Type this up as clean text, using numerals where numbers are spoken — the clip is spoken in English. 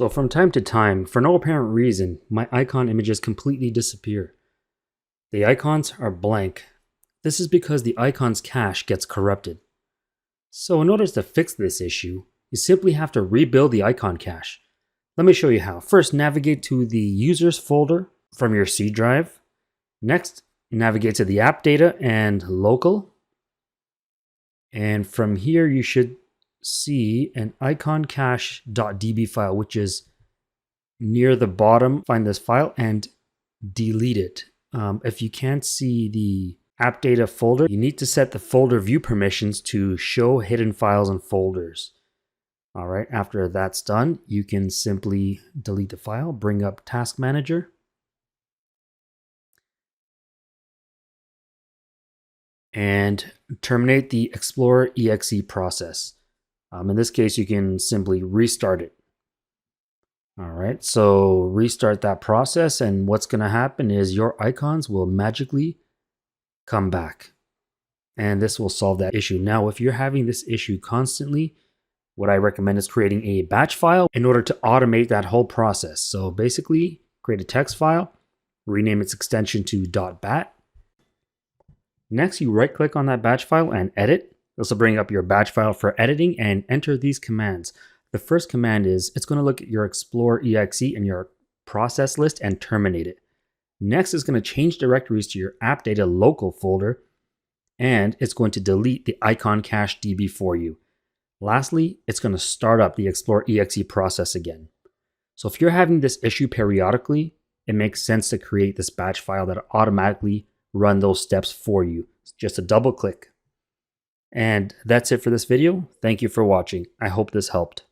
So from time to time, for no apparent reason, my icon images completely disappear. The icons are blank. This is because the icon's cache gets corrupted. So in order to fix this issue, you simply have to rebuild the icon cache. Let me show you how. First, navigate to the users folder from your C drive. Next, navigate to the app data and local. And from here, you should see an iconcache.db file, which is near the bottom. Find this file and delete it. If you can't see the app data folder, you need to set the folder view permissions to show hidden files and folders. All right, after that's done, you can simply delete the file, bring up Task Manager, and terminate the Explorer exe process. In this case, you can simply restart it. All right, so restart that process, and what's going to happen is your icons will magically come back. And this will solve that issue. Now, if you're having this issue constantly, what I recommend is creating a batch file in order to automate that whole process. So basically, create a text file, rename its extension to .bat. Next, you right-click on that batch file and edit. This will bring up your batch file for editing and enter these commands. The first command is, it's going to look at your Explorer exe and your process list and terminate it. Next, it's going to change directories to your app data local folder, and it's going to delete the icon cache DB for you. Lastly, it's going to start up the Explorer exe process again. So if you're having this issue periodically, it makes sense to create this batch file that automatically run those steps for you. It's just a double click. And that's it for this video. Thank you for watching. I hope this helped.